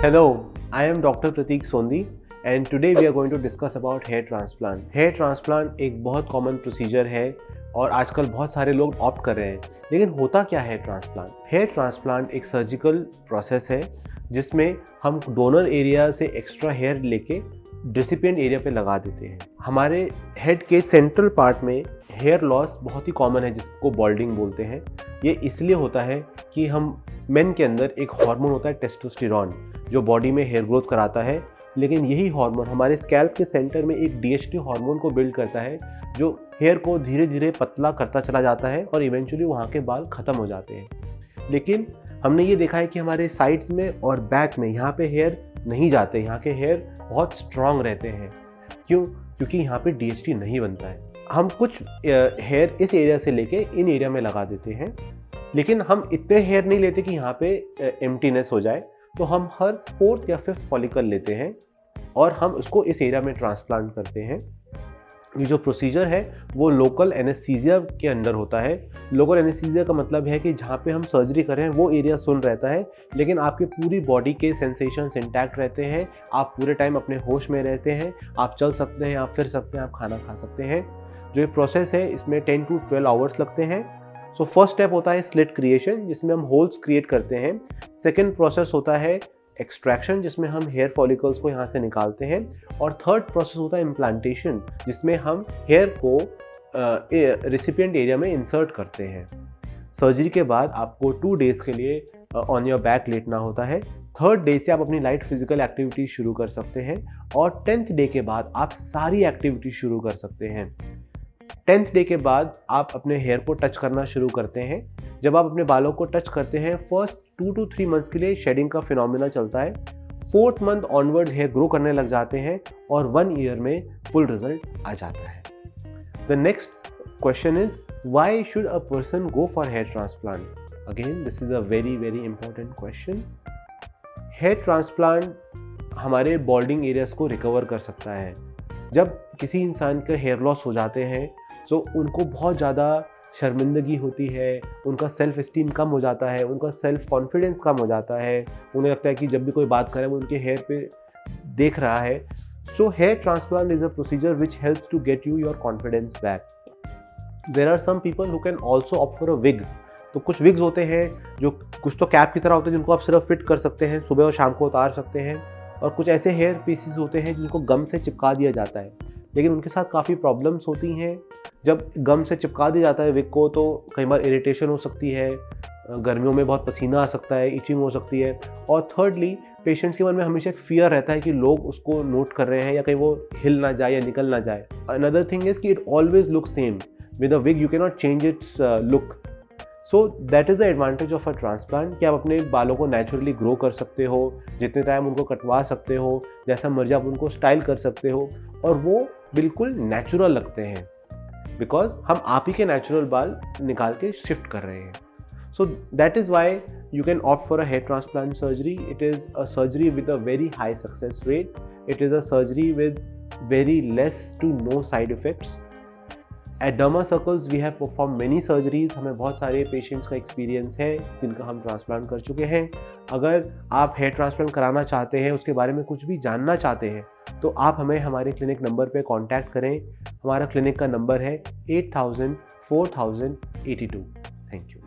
Hello, I am Dr. Prateek Sondi and today we are going to discuss about hair transplant. Hair transplant एक बहुत common procedure है और आजकल बहुत सारे लोग ऑप्ट कर रहे हैं, लेकिन होता क्या है ट्रांसप्लांट? हेयर ट्रांसप्लांट एक सर्जिकल प्रोसेस है जिसमें हम डोनर एरिया से एक्स्ट्रा हेयर लेके रेसिपिएंट एरिया पे लगा देते हैं। हमारे हेड के सेंट्रल पार्ट में हेयर लॉस बहुत ही कॉमन है जिसको बॉल्डिंग बोलते हैं। ये इसलिए होता है कि हम मेन के अंदर एक हार्मोन होता है टेस्टोस्टेरोन जो बॉडी में हेयर ग्रोथ कराता है, लेकिन यही हार्मोन हमारे स्कैल्प के सेंटर में एक DHT हार्मोन को बिल्ड करता है जो हेयर को धीरे धीरे पतला करता चला जाता है और इवेंचुअली वहाँ के बाल ख़त्म हो जाते हैं। लेकिन हमने ये देखा है कि हमारे साइड्स में और बैक में यहाँ पे हेयर नहीं जाते, यहाँ के हेयर बहुत स्ट्रांग रहते हैं। क्यों? क्योंकि यहाँ पे DHT नहीं बनता है। हम कुछ हेयर इस एरिया से लेके इन एरिया में लगा देते हैं, लेकिन हम इतने हेयर नहीं लेते कि यहाँ पे एम्प्टीनेस हो जाए, तो हम हर 4th या 5th फॉलिकल लेते हैं और हम उसको इस एरिया में ट्रांसप्लांट करते हैं। ये जो प्रोसीजर है वो लोकल एनेस्थीसिया के अंडर होता है। लोकल एनेस्थीसिया का मतलब है कि जहाँ पे हम सर्जरी कर रहे हैं वो एरिया सुन रहता है, लेकिन आपके पूरी बॉडी के सेंसेशंस इंटैक्ट रहते हैं। आप पूरे टाइम अपने होश में रहते हैं, आप चल सकते हैं, आप फिर सकते हैं, आप खाना खा सकते हैं। जो ये प्रोसेस है इसमें 10 to 12 आवर्स लगते हैं। सो फर्स्ट स्टेप होता है स्लिट क्रिएशन जिसमें हम होल्स क्रिएट करते हैं। सेकेंड प्रोसेस होता है एक्सट्रैक्शन जिसमें हम हेयर फॉलिकल्स को यहाँ से निकालते हैं। और थर्ड प्रोसेस होता है इम्प्लांटेशन जिसमें हम हेयर को रेसिपिएंट एरिया में इंसर्ट करते हैं। सर्जरी के बाद आपको 2 डेज़ के लिए ऑन योर बैक लेटना होता है। 3rd डे से आप अपनी लाइट फिजिकल एक्टिविटी शुरू कर सकते हैं और 10th डे के बाद आप सारी एक्टिविटी शुरू कर सकते हैं। 10th डे के बाद आप अपने हेयर को टच करना शुरू करते हैं। जब आप अपने बालों को टच करते हैं फर्स्ट 2 to 3 मंथ्स के लिए शेडिंग का फिनोमिना चलता है। 4th month onward hair grow करने लग जाते हैं और 1 ईयर में फुल रिजल्ट आ जाता है। The next question is why should a person go for hair transplant? Again this is a very very important question. Hair transplant हमारे बॉल्डिंग एरियाज को रिकवर कर सकता है। जब किसी इंसान के हेयर लॉस हो जाते हैं तो उनको बहुत ज़्यादा शर्मिंदगी होती है, उनका सेल्फ एस्टीम कम हो जाता है, उनका सेल्फ कॉन्फिडेंस कम हो जाता है। उन्हें लगता है कि जब भी कोई बात करे वो उनके हेयर पे देख रहा है। So hair transplant is a procedure which helps to get you your confidence back. There are some people who can also opt for a wig. तो कुछ विग्स होते हैं जो कुछ तो कैप की तरह होते हैं जिनको आप सिर्फ फिट कर सकते हैं, सुबह और शाम को उतार सकते हैं। और कुछ ऐसे हेयर पीसेस होते हैं जिनको गम से चिपका दिया जाता है, लेकिन उनके साथ काफ़ी प्रॉब्लम्स होती हैं। जब गम से चिपका दिया जाता है विग को तो कई बार इरिटेशन हो सकती है, गर्मियों में बहुत पसीना आ सकता है, इचिंग हो सकती है। और थर्डली पेशेंट्स के मन में हमेशा एक फियर रहता है कि लोग उसको नोट कर रहे हैं या कहीं वो हिल ना जाए या निकल ना जाए। अनदर थिंग इज़ कि it always look same. With a wig you can not change its look. So that is the advantage of a transplant कि आप अपने बालों को नेचुरली ग्रो कर सकते हो, जितने टाइम उनको कटवा सकते हो, जैसा मर्जी आप उनको स्टाइल कर सकते हो और वो बिल्कुल नेचुरल लगते हैं बिकॉज हम आप ही के नेचुरल बाल निकाल के शिफ्ट कर रहे हैं। So that is why you can opt for a hair transplant surgery. It is a surgery with a very high success rate. It is a surgery with very less to no side effects. At Derma Circles we have perform many surgeries. हमें बहुत सारे patients का experience है जिनका हम transplant कर चुके हैं। अगर आप हेयर ट्रांसप्लांट कराना चाहते हैं, उसके बारे में कुछ भी जानना चाहते हैं, तो आप हमें हमारे क्लिनिक नंबर पे कांटेक्ट करें। हमारा क्लिनिक का नंबर है 8000 4082। Thank you.